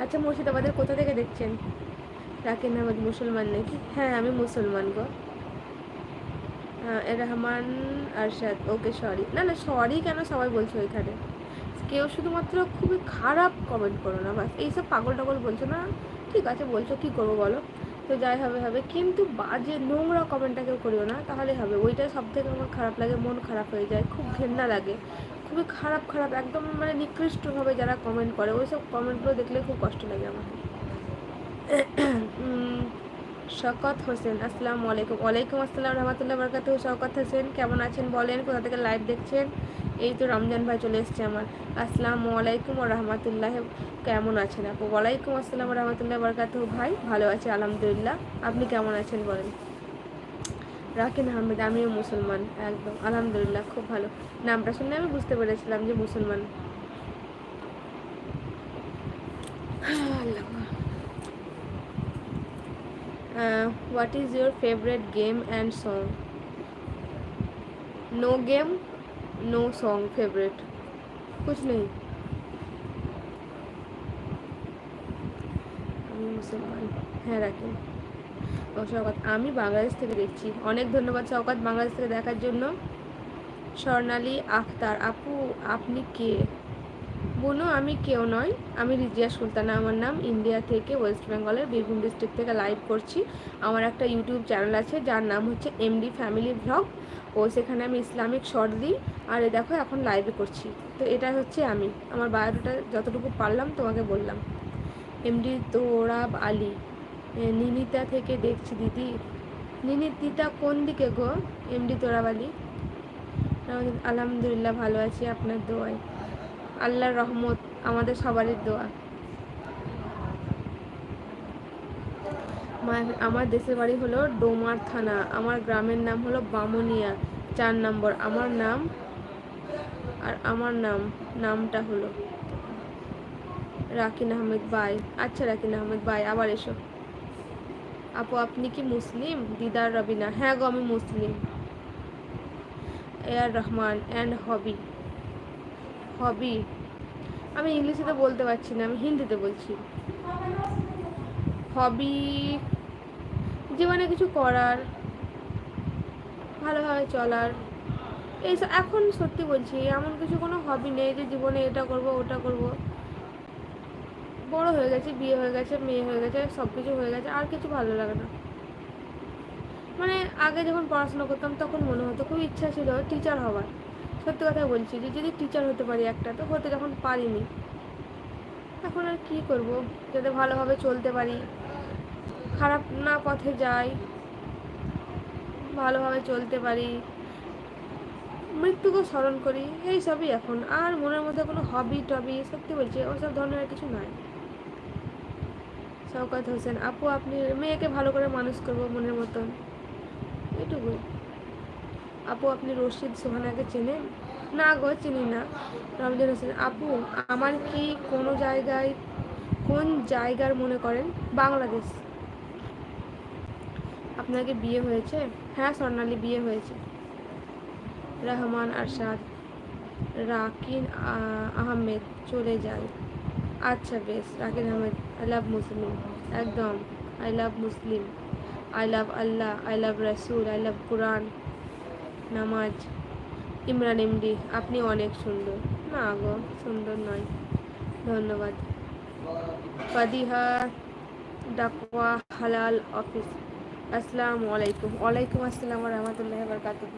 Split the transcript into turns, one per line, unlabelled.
আচ্ছা, মুর্শিদাবাদের কোথা থেকে দেখছেন? রাকিন আহমেদ মুসলমান নাকি? হ্যাঁ, আমি মুসলমান গো। Rahman Arshad, okay sorry. না না, সরি কেন সবাই বলছো এখানে? কেউ শুধুমাত্র খুবই খারাপ কমেন্ট করো না, বাস এইসব পাগল টাগল বলছো না। ঠিক আছে বলছো, কী করবো বলো, তো যাই হবে হবে, কিন্তু বাজে নোংরা কমেন্টটা কেউ করিও না, তাহলে হবে। ওইটা সব থেকে আমার খারাপ লাগে, মন খারাপ হয়ে যায়, খুব ঘেন্না লাগে, খুবই খারাপ খারাপ একদম, মানে নিকৃষ্টভাবে যারা কমেন্ট করে ওই সব কমেন্টগুলো দেখলে খুব কষ্ট লাগে আমার। শওকত হোসেন, আসসালামু আলাইকুম। ওয়ালাইকুম আসসালাম রহমতুল্লাহ বরকাতুহু। শওকত হোসেন কেমন আছেন বলেন, কোথা থেকে লাইভ দেখছেন? এই তো রমজান ভাই চলে এসছে আমার। আসসালামু আলাইকুম ও রহমতুল্লাহ, কেমন আছেন আপু? ওয়ালাইকুম আসসালাম রহমতুল্লাহ বরকাতুহু। ভাই ভালো আছে আলহামদুলিল্লাহ, আপনি কেমন আছেন বলেন? রাকিন আহমেদ, আমিও মুসলমান, একদম আলহামদুলিল্লাহ খুব ভালো। নামটা শুনে আমি বুঝতে পেরেছিলাম যে মুসলমান। আল্লাহ। What is your favorite game and song? No game, no song favorite, कुछ नहीं। আমি মুসলমান, হ্যাঁ রাখি। ও শওকত, আমি বাংলাদেশ থেকে দেখছি। অনেক ধন্যবাদ শওকত বাংলাদেশ থেকে দেখার জন্য। স্বর্ণালী আখতার, আপু আপনি কে? বোনো আমি কেউ নয়, আমি রিজিয়া সুলতানা আমার নাম। ইন্ডিয়া থেকে, ওয়েস্ট বেঙ্গলের বীরভূম ডিস্ট্রিক্ট থেকে লাইভ করছি। আমার একটা ইউটিউব চ্যানেল আছে যার নাম হচ্ছে এমডি ফ্যামিলি ভ্লগ। ও সেখানে আমি ইসলামিক শর্ট দিই, আর এ দেখো এখন লাইভে করছি। তো এটা হচ্ছে আমি, আমার বায়োডাটা যতটুকু পারলাম তোমাকে বললাম। এমডি তোরাব আলী, নিনিতা থেকে দেখছি দিদি। নিনিতা কোন দিকে গো? এমডি তোরাব আলী, আলহামদুলিল্লাহ ভালো আছি আপনার দোয়ায়, আল্লাহর রহমত, আমাদের সবারই দোয়া। আমার দেশের বাড়ি হলো ডোমার থানা, আমার গ্রামের নাম হলো বামুনিয়া 4 নম্বর। আমার নাম, আর আমার নামটা হলো রাকিন আহমেদ বাই। আচ্ছা রাকিন আহমেদ বাই, আবার এসো। আপু আপনি কি মুসলিম? দিদার রবিনা, হ্যাঁ গো আমি মুসলিম। এআর রহমান, অ্যান্ড হবি, হবি আমি ইংলিশে তো বলতে পারছি না, আমি হিন্দিতে বলছি। হবি জীবনে কিছু করার, ভালোভাবে চলার, এইসব। এখন সত্যি বলছি, এমন কিছু কোনো হবি নেই যে জীবনে এটা করব ওটা করব। বড় হয়ে গেছে, বিয়ে হয়ে গেছে, মেয়ে হয়ে গেছে, সব কিছু হয়ে গেছে, আর কিছু ভালো লাগে না। মানে আগে যখন পড়াশোনা করতাম তখন মনে হতো, খুব ইচ্ছা ছিল টিচার হওয়ার। সত্যি কথা বলছি, যে যদি টিচার হতে পারি একটা, তো হতে যখন পারিনি। এখন আর কি করব, যাতে ভালোভাবে চলতে পারি, খারাপ না পথে যাই, ভালোভাবে চলতে পারি, মৃত্যুকে স্মরণ করি, এই সবই এখন। আর মনের মধ্যে কোনো হবি টবি, সত্যি বলছি ওসব ধরনের কিছু নাই। শওকত হোসেন, আপু আপনি মেয়েকে ভালো করে মানুষ করবো মনের মতন, এটুকুই। আপু আপনি রশিদ সোহানাকে চেনেন? না গো চিনি না। রমজান হোসেন, আপু আমার কি কোনো জায়গায়, কোন জায়গার মনে করেন? বাংলাদেশ। আপনার কি বিয়ে হয়েছে? হ্যাঁ স্বর্ণালী, বিয়ে হয়েছে। রহমান আরশাদ, রাকিন আহমেদ চলে যায়। আচ্ছা বেশ, রাকিন আহমেদ, আই লাভ মুসলিম, একদম I love Muslim, I love Allah, I love রাসুল, আই লাভ কোরআন, নামাজ। ইমরান এমডি, আপনি অনেক সুন্দর। না গো সুন্দর নয়, ধন্যবাদ। ফাদিহা ডাকওয়া হালাল অফিস, আসসালামু আলাইকুম। ওয়ালাইকুম আসসালাম ওয়া রাহমাতুল্লাহি ওয়া বারাকাতুহু।